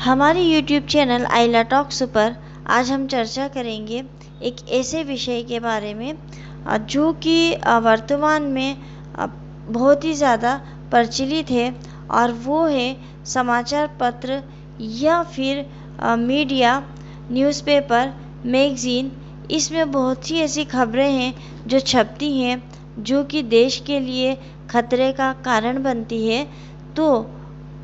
हमारे YouTube channel आइला talks पर आज हम चर्चा करेंगे एक ऐसे विषय के बारे में जो कि वर्तमान में बहुत ही ज़्यादा प्रचलित है, और वो है समाचार पत्र या फिर मीडिया, न्यूज़पेपर, मैगज़ीन। इसमें बहुत ही ऐसी खबरें हैं जो छपती हैं जो कि देश के लिए खतरे का कारण बनती है। तो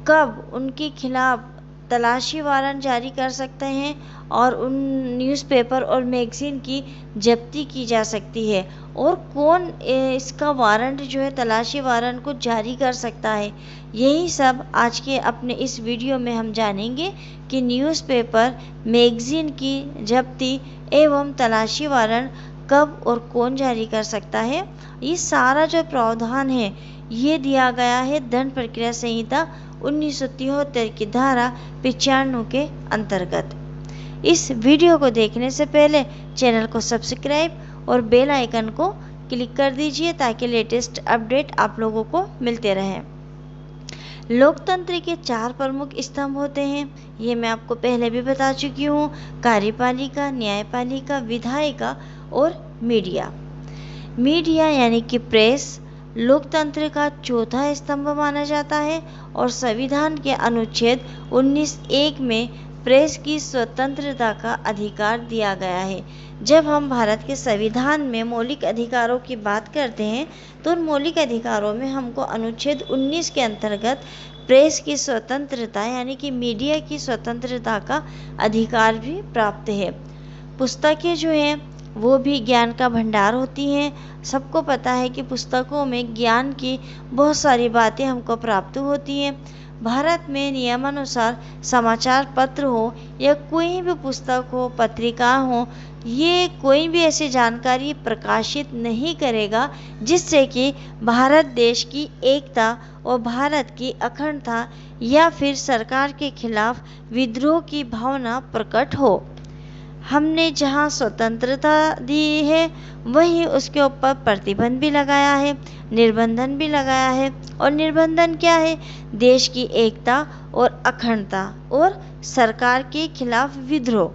कब उनके खिलाफ तलाशी वारंट जारी कर सकते हैं और उन न्यूज़पेपर और मैगज़ीन की जब्ती की जा सकती है, और कौन इसका वारंट जो है तलाशी वारंट को जारी कर सकता है। यही सब आज के अपने इस वीडियो में हम जानेंगे कि न्यूज़पेपर, मैगज़ीन की जब्ती एवं तलाशी वारंट कब और कौन जारी कर सकता है। ये सारा जो प्रावधान है ये दिया गया है दंड प्रक्रिया संहिता 1973 की धारा 95 के अंतर्गत। इस वीडियो को देखने से पहले चैनल को सब्सक्राइब और बेल आइकन को क्लिक कर दीजिए ताकि लेटेस्ट अपडेट आप लोगों को मिलते रहें। लोकतंत्र के 4 प्रमुख स्तंभ होते हैं, ये मैं आपको पहले भी बता चुकी हूँ। कार्यपालिका, न्यायपालिका, विधायिका और मीडिया। मीडिया यानी कि प्रेस लोकतंत्र का चौथा स्तंभ माना जाता है, और संविधान के अनुच्छेद 19(1) में प्रेस की स्वतंत्रता का अधिकार दिया गया है। जब हम भारत के संविधान में मौलिक अधिकारों की बात करते हैं तो उन मौलिक अधिकारों में हमको अनुच्छेद 19 के अंतर्गत प्रेस की स्वतंत्रता यानी कि मीडिया की स्वतंत्रता का अधिकार भी प्राप्त है। पुस्तकें जो हैं वो भी ज्ञान का भंडार होती हैं। सबको पता है कि पुस्तकों में ज्ञान की बहुत सारी बातें हमको प्राप्त होती हैं। भारत में नियमानुसार समाचार पत्र हो या कोई भी पुस्तक हो, पत्रिका हो, ये कोई भी ऐसी जानकारी प्रकाशित नहीं करेगा जिससे कि भारत देश की एकता और भारत की अखंडता या फिर सरकार के खिलाफ विद्रोह की भावना प्रकट हो। हमने जहाँ स्वतंत्रता दी है वहीं उसके ऊपर प्रतिबंध भी लगाया है, निर्बंधन भी लगाया है। और निर्बंधन क्या है? देश की एकता और अखंडता और सरकार के खिलाफ विद्रोह।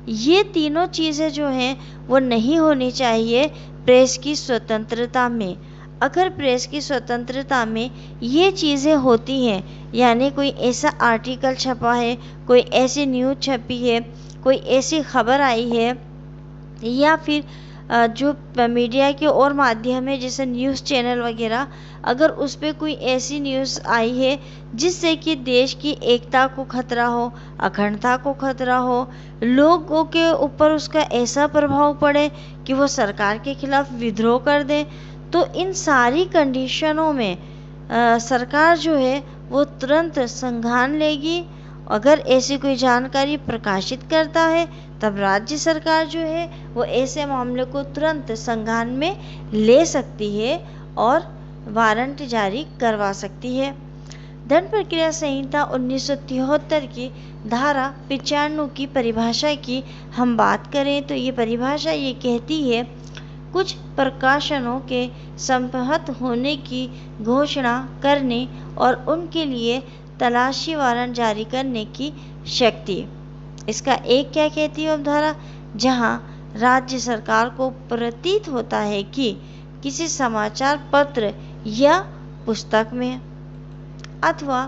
ये तीनों चीज़ें जो हैं वो नहीं होनी चाहिए प्रेस की स्वतंत्रता में। अगर प्रेस की स्वतंत्रता में ये चीज़ें होती हैं, यानी कोई ऐसा आर्टिकल छपा है, कोई ऐसी न्यूज़ छपी है, कोई ऐसी खबर आई है, या फिर जो मीडिया के और माध्यम है जैसे न्यूज़ चैनल वगैरह, अगर उस पर कोई ऐसी न्यूज़ आई है जिससे कि देश की एकता को खतरा हो, अखंडता को खतरा हो, लोगों के ऊपर उसका ऐसा प्रभाव पड़े कि वो सरकार के खिलाफ विद्रोह कर दें, तो इन सारी कंडीशनों में सरकार जो है वो तुरंत संज्ञान लेगी। अगर ऐसी कोई जानकारी प्रकाशित करता है तब राज्य सरकार जो है वो ऐसे मामले को तुरंत संज्ञान में ले सकती है और वारंट जारी करवा सकती है। दंड प्रक्रिया संहिता 1973 की धारा 95 की परिभाषा की हम बात करें तो ये परिभाषा ये कहती है, कुछ प्रकाशनों के संपहत होने की घोषणा करने और उनके लिए तलाशी वारंट जारी करने की शक्ति। इसका एक क्या कहती है अवधारा? जहां राज्य सरकार को प्रतीत होता है कि किसी समाचार पत्र या पुस्तक में अथवा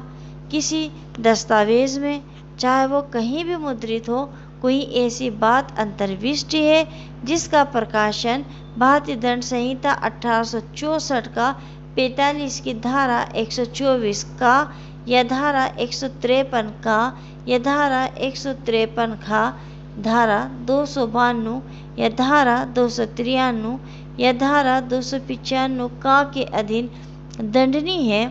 किसी दस्तावेज में, चाहे वो कहीं भी मुद्रित हो, कोई ऐसी बात अंतर्विष्ट है जिसका प्रकाशन भारतीय दंड संहिता 1864 का 45 की धारा 124 का या धारा 153 का या धारा 153 का, धारा 292 या धारा 293 या धारा 295 का के अधीन दंडनीय है,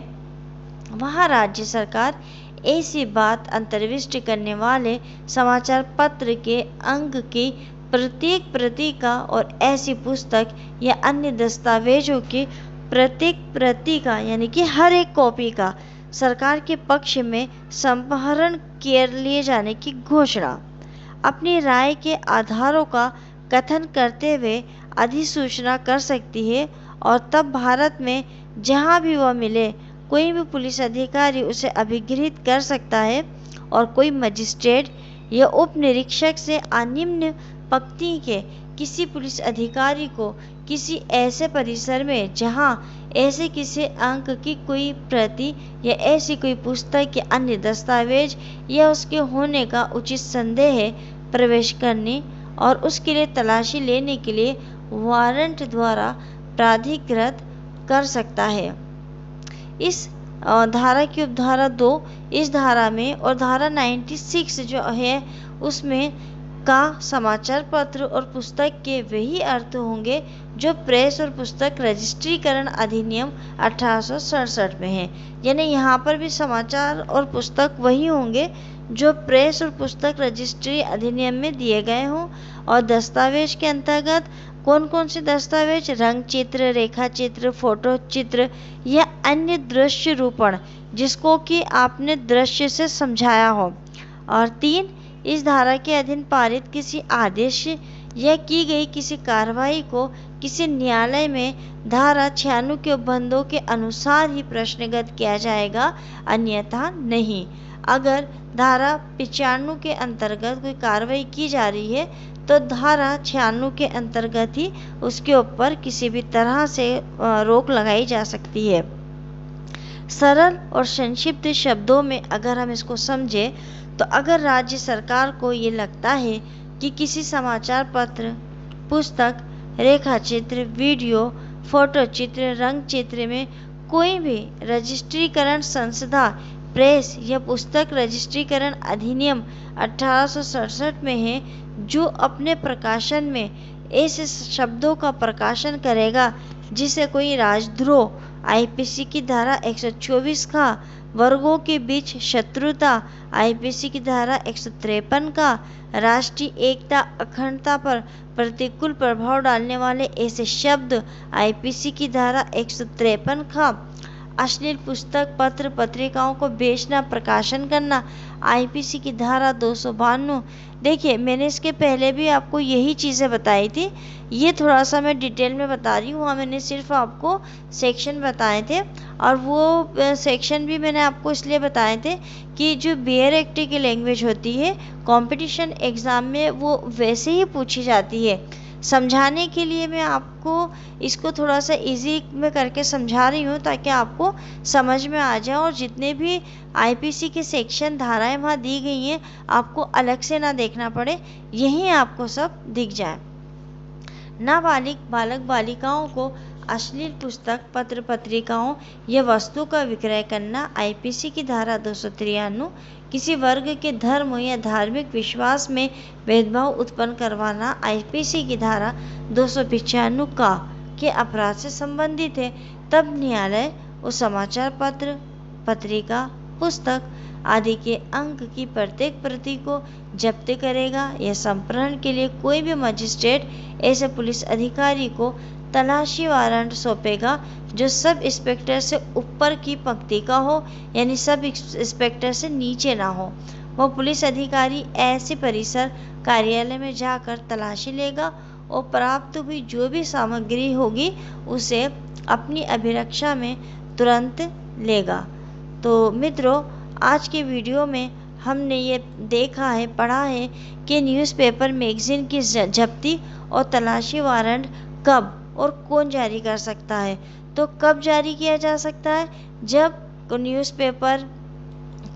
वहाँ राज्य सरकार ऐसी बात अंतर्विष्ट करने वाले समाचार पत्र के अंक की प्रत्येक प्रति का और ऐसी पुस्तक या अन्य दस्तावेजों की प्रत्येक प्रति का यानी कि हर एक कॉपी का सरकार के पक्ष में संपहरण कर लिए जाने की घोषणा, अपनी राय के आधारों का कथन करते हुए अधिसूचना कर सकती है। और तब भारत में जहां भी वह मिले कोई भी पुलिस अधिकारी उसे अभिगृहित कर सकता है और कोई मजिस्ट्रेट या उप निरीक्षक से निम्न पंक्ति के किसी पुलिस अधिकारी को किसी ऐसे परिसर में जहां ऐसे किसी अंक की कोई प्रति या ऐसी कोई पुस्तक या अन्य दस्तावेज या उसके होने का उचित संदेह है प्रवेश करने और उसके लिए तलाशी लेने के लिए वारंट द्वारा प्राधिकृत कर सकता है। इस धारा की उपधारा 2 इस धारा में और धारा 96 जो है उसमें का समाचार पत्र और पुस्तक के वही अर्थ होंगे जो प्रेस और पुस्तक रजिस्ट्रीकरण अधिनियम 1867 में है। यानी यहाँ पर भी समाचार और पुस्तक वही होंगे जो प्रेस और पुस्तक रजिस्ट्री अधिनियम में दिए गए हों। और दस्तावेज के अंतर्गत कौन कौन से दस्तावेज? रंग चित्र, रेखा चित्र, फोटो चित्र या अन्य दृश्य रूपण जिसको कि आपने दृश्य से समझाया हो। और 3 इस धारा के अधीन पारित किसी आदेश या की गई किसी कार्रवाई को किसी न्यायालय में धारा 96 के उपबंधों के अनुसार ही प्रश्नगत किया जाएगा, अन्यथा नहीं। अगर धारा 95 के अंतर्गत कोई कार्रवाई की जा रही है तो धारा 96 के अंतर्गत ही उसके ऊपर किसी भी तरह से रोक लगाई जा सकती है। सरल और संक्षिप्त शब्दों में अगर हम इसको समझें तो अगर राज्य सरकार को ये लगता है कि किसी समाचार पत्र, पुस्तक, रेखा चित्र, वीडियो, फोटो चित्र, रंग चित्र में कोई भी रजिस्ट्रीकरण संस्था, प्रेस या पुस्तक रजिस्ट्रीकरण अधिनियम 1867 में है जो अपने प्रकाशन में ऐसे शब्दों का प्रकाशन करेगा जिसे कोई राजद्रोह, आईपीसी की धारा 124 का, वर्गों के बीच शत्रुता, आईपीसी की धारा 153 का, राष्ट्रीय एकता अखंडता पर प्रतिकूल प्रभाव डालने वाले ऐसे शब्द, आईपीसी की धारा 153 का, अश्लील पुस्तक, पत्र, पत्रिकाओं को बेचना, प्रकाशन करना, आईपीसी की धारा 252। देखिए मैंने इसके पहले भी आपको यही चीज़ें बताई थी, ये थोड़ा सा मैं डिटेल में बता रही हूँ। मैंने सिर्फ आपको सेक्शन बताए थे और वो सेक्शन भी मैंने आपको इसलिए बताए थे कि जो बेयर एक्ट की लैंग्वेज होती है कंपटीशन एग्ज़ाम में वो वैसे ही पूछी जाती है। समझाने के लिए मैं आपको इसको थोड़ा सा इजी में करके समझा रही हूँ ताकि आपको समझ में आ जाए और जितने भी आईपीसी के सेक्शन धाराएं वहाँ दी गई हैं आपको अलग से ना देखना पड़े, यहीं आपको सब दिख जाए। नाबालिग बालक बालिकाओं को अश्लील पुस्तक, पत्र, पत्रिकाओं या वस्तु का विक्रय करना, आईपीसी की धारा 293, किसी वर्ग के धर्म या धार्मिक विश्वास में भेदभाव उत्पन्न करवाना, आईपीसी की धारा 295 का के अपराध से संबंधित है, तब न्यायालय उस समाचार पत्र, पत्रिका, पुस्तक आदि के अंक की प्रत्येक प्रति को जब्त करेगा या संप्रहरण के लिए कोई भी मजिस्ट्रेट ऐसे पुलिस अधिकारी को तलाशी वारंट सौंपेगा जो सब इंस्पेक्टर से ऊपर की पंक्ति का हो, यानी सब इंस्पेक्टर से नीचे ना हो। वो पुलिस अधिकारी ऐसे परिसर कार्यालय में जाकर तलाशी लेगा और प्राप्त हुई जो भी सामग्री होगी उसे अपनी अभिरक्षा में तुरंत लेगा। तो मित्रों, आज के वीडियो में हमने ये देखा है, पढ़ा है कि न्यूज़पेपर, मैगजीन की जब्ती और तलाशी वारंट कब और कौन जारी कर सकता है। तो कब जारी किया जा सकता है? जब न्यूज़पेपर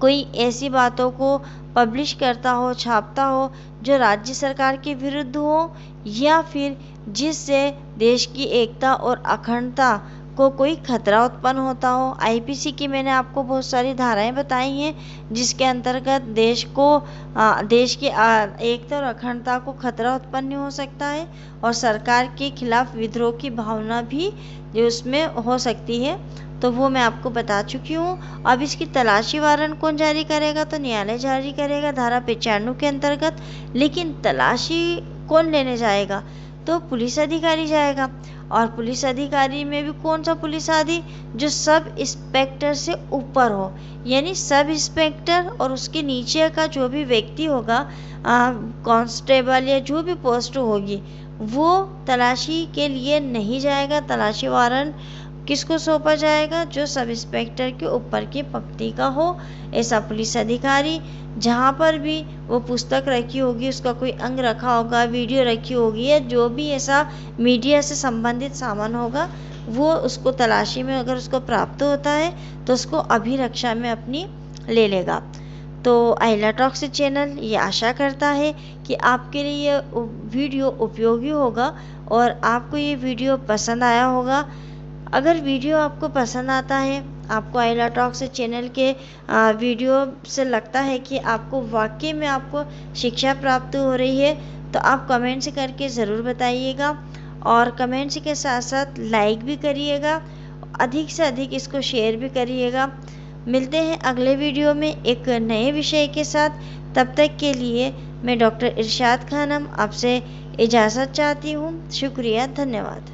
कोई ऐसी बातों को पब्लिश करता हो, छापता हो जो राज्य सरकार के विरुद्ध हो या फिर जिससे देश की एकता और अखंडता को कोई खतरा उत्पन्न होता हो। आईपीसी की मैंने आपको बहुत सारी धाराएं बताई हैं जिसके अंतर्गत देश की एकता और अखंडता को खतरा उत्पन्न हो सकता है और सरकार के खिलाफ विद्रोह की भावना भी जो उसमें हो सकती है, तो वो मैं आपको बता चुकी हूँ। अब इसकी तलाशी वारंट कौन जारी करेगा? तो न्यायालय जारी करेगा धारा 95 के अंतर्गत। लेकिन तलाशी कौन लेने जाएगा? तो पुलिस अधिकारी जाएगा। और पुलिस अधिकारी में भी कौन सा पुलिस अधिकारी? जो सब इंस्पेक्टर से ऊपर हो, यानी सब इंस्पेक्टर और उसके नीचे का जो भी व्यक्ति होगा, कांस्टेबल या जो भी पोस्ट होगी, वो तलाशी के लिए नहीं जाएगा। तलाशी वारंट किसको सौंपा जाएगा? जो सब इंस्पेक्टर के ऊपर की पंक्ति का हो, ऐसा पुलिस अधिकारी। जहाँ पर भी वो पुस्तक रखी होगी, उसका कोई अंग रखा होगा, वीडियो रखी होगी, या जो भी ऐसा मीडिया से संबंधित सामान होगा, वो उसको तलाशी में अगर उसको प्राप्त होता है तो उसको अभिरक्षा में अपनी ले लेगा। तो आइला टॉक्स चैनल ये आशा करता है कि आपके लिए ये वीडियो उपयोगी होगा और आपको ये वीडियो पसंद आया होगा। अगर वीडियो आपको पसंद आता है, आपको आइला टॉक्स चैनल के वीडियो से लगता है कि आपको वाकई में आपको शिक्षा प्राप्त हो रही है, तो आप कमेंट्स करके ज़रूर बताइएगा और कमेंट्स के साथ साथ लाइक भी करिएगा, अधिक से अधिक इसको शेयर भी करिएगा। मिलते हैं अगले वीडियो में एक नए विषय के साथ। तब तक के लिए मैं डॉक्टर इरशाद खानम आपसे इजाज़त चाहती हूँ। शुक्रिया, धन्यवाद।